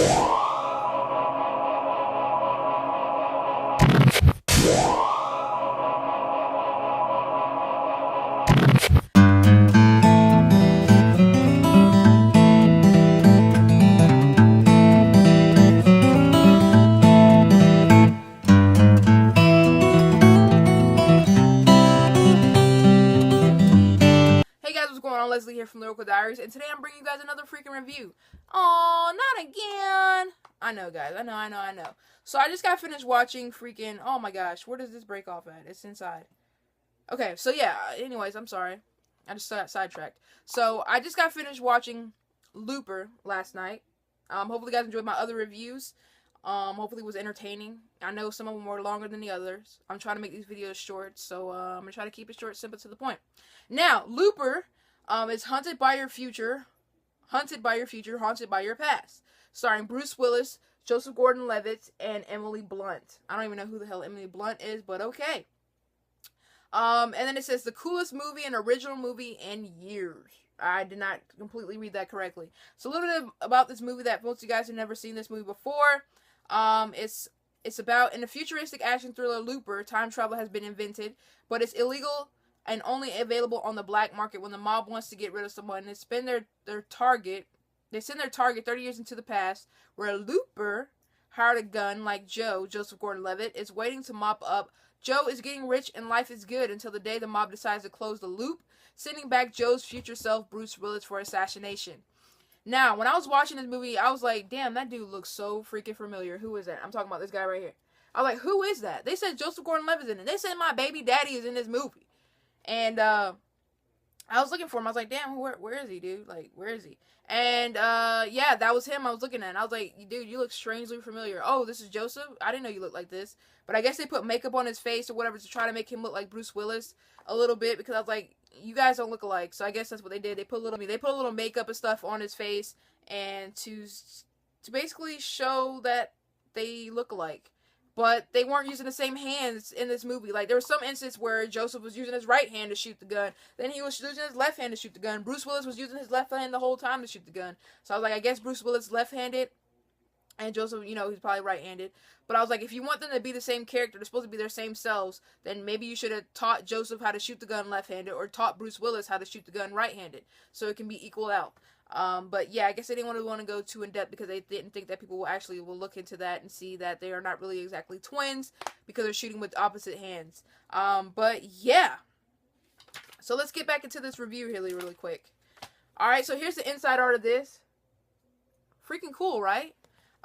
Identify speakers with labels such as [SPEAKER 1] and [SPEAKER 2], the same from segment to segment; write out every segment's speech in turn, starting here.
[SPEAKER 1] Hey guys, what's going on? Leslie here from Lyrical Diaries, and today I'm bringing you guys another freaking review. Oh, not again! I know, guys. I know. So I just got finished watching freaking. Oh my gosh, where does this break off at? It's inside. Okay, so yeah. Anyways, I'm sorry. I just got sidetracked. So I just got finished watching Looper last night. Hopefully, you guys enjoyed my other reviews. Hopefully, it was entertaining. I know some of them were longer than the others. I'm trying to make these videos short, so I'm gonna try to keep it short, simple, to the point. Now, Looper is haunted by your future, haunted by your past, starring Bruce Willis, Joseph Gordon-Levitt, and Emily Blunt. I don't even know who the hell Emily Blunt is, but okay. And then it says the coolest movie and original movie in years. I did not completely read that correctly. So a little bit about this movie that most of you guys have never seen this movie before. It's about, in a futuristic action thriller Looper, time travel has been invented, but it's illegal and only available on the black market when the mob wants to get rid of someone. They send their target 30 years into the past, where Looper hired a gun like Joe, Joseph Gordon-Levitt, is waiting to mop up. Joe is getting rich and life is good until the day the mob decides to close the loop, sending back Joe's future self, Bruce Willis, for assassination. Now, when I was watching this movie, I was like, damn, that dude looks so freaking familiar. Who is that? I'm talking about this guy right here. I was like, who is that? They said Joseph Gordon-Levitt's in it. They said my baby daddy is in this movie. And I was looking for him. I was like, damn, where is he, dude? Like, where is he? And yeah, that was him I was looking at. And I was like, dude, you look strangely familiar. Oh, this is Joseph? I didn't know you looked like this. But I guess they put makeup on his face or whatever to try to make him look like Bruce Willis a little bit, because I was like, you guys don't look alike. So I guess that's what they did. They put a little makeup and stuff on his face, and to basically show that they look alike. But they weren't using the same hands in this movie. Like, there was some instance where Joseph was using his right hand to shoot the gun. Then he was using his left hand to shoot the gun. Bruce Willis was using his left hand the whole time to shoot the gun. So I was like, I guess Bruce Willis is left-handed, and Joseph, he's probably right-handed. But I was like, if you want them to be the same character, they're supposed to be their same selves, then maybe you should have taught Joseph how to shoot the gun left-handed, or taught Bruce Willis how to shoot the gun right-handed, so it can be equal out. But yeah, I guess they didn't want to go too in depth because they didn't think that people will look into that and see that they are not really exactly twins because they're shooting with opposite hands. But yeah. So let's get back into this review here really quick. Alright, so here's the inside art of this. Freaking cool, right?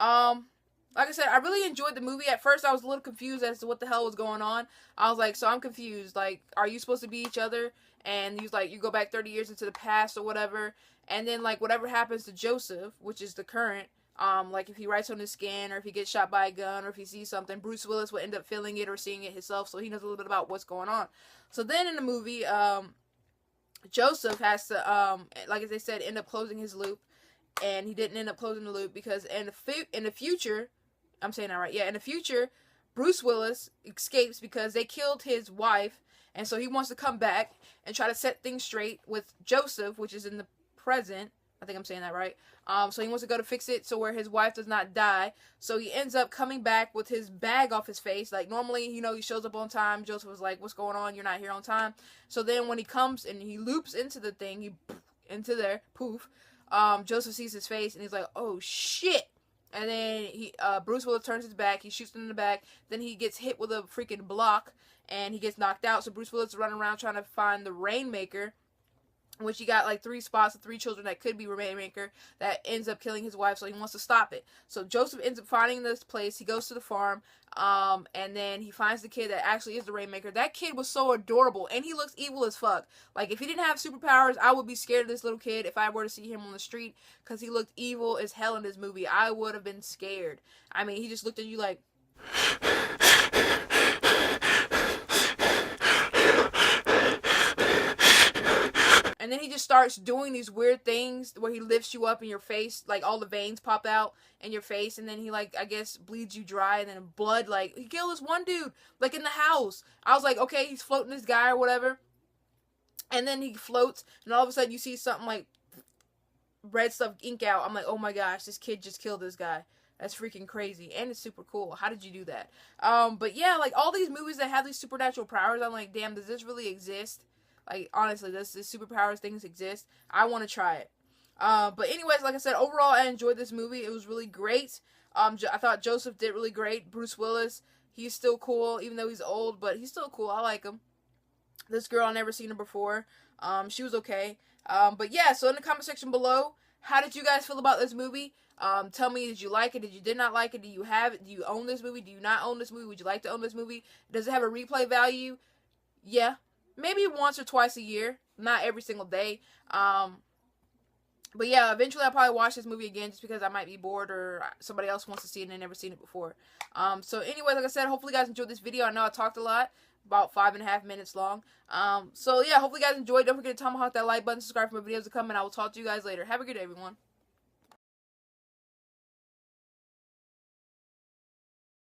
[SPEAKER 1] Like I said, I really enjoyed the movie. At first, I was a little confused as to what the hell was going on. I was like, so I'm confused. Like, are you supposed to be each other? And he's like, you go back 30 years into the past or whatever. And then, like, whatever happens to Joseph, which is the current, like, if he writes on his skin, or if he gets shot by a gun, or if he sees something, Bruce Willis will end up feeling it or seeing it himself, so he knows a little bit about what's going on. So then in the movie, Joseph has to, like as they said, end up closing his loop. And he didn't end up closing the loop because in the future, I'm saying that right, yeah, in the future, Bruce Willis escapes because they killed his wife, and so he wants to come back and try to set things straight with Joseph, which is in the present. I think I'm saying that right. So he wants to go to fix it so where his wife does not die. So he ends up coming back with his bag off his face. Like, normally, he shows up on time. Joseph was like, what's going on? You're not here on time. So then when he comes and he loops into the thing, into there, poof, Joseph sees his face and he's like, oh shit. And then Bruce Willis turns his back. He shoots him in the back. Then he gets hit with a freaking block and he gets knocked out. So Bruce Willis is running around trying to find the Rainmaker, which he got like 3 spots of 3 children that could be Rainmaker, that ends up killing his wife. So he wants to stop it. So Joseph ends up finding this place. He goes to the farm, and then he finds the kid that actually is the Rainmaker. That kid was so adorable, and he looks evil as fuck. Like, if he didn't have superpowers, I would be scared of this little kid if I were to see him on the street, because he looked evil as hell in this movie. I would have been scared. I mean, he just looked at you like... And then he just starts doing these weird things where he lifts you up in your face, like all the veins pop out in your face, and then he, like, I guess bleeds you dry, and then blood, like, he killed this one dude, like, in the house. I was like, okay, he's floating this guy or whatever, and then he floats, and all of a sudden you see something, like, red stuff ink out, I'm like, oh my gosh, this kid just killed this guy. That's freaking crazy. And it's super cool. How did you do that? But yeah, like, all these movies that have these supernatural powers, I'm like, damn, does this really exist? Like, honestly, does this superpowers things exist? I want to try it. But anyways, like I said, overall, I enjoyed this movie. It was really great. I thought Joseph did really great. Bruce Willis, he's still cool, even though he's old, but he's still cool. I like him. This girl, I never seen her before. She was okay. But yeah, so in the comment section below, how did you guys feel about this movie? Tell me, did you like it? Did you not like it? Do you have it? Do you own this movie? Do you not own this movie? Would you like to own this movie? Does it have a replay value? Yeah. Maybe once or twice a year. Not every single day. But yeah, eventually I'll probably watch this movie again just because I might be bored or somebody else wants to see it and they've never seen it before. So anyway, like I said, hopefully you guys enjoyed this video. I know I talked a lot. About 5.5 minutes long. So yeah, hopefully you guys enjoyed. Don't forget to tomahawk that like button, subscribe for more videos to come, and I will talk to you guys later. Have a good day, everyone.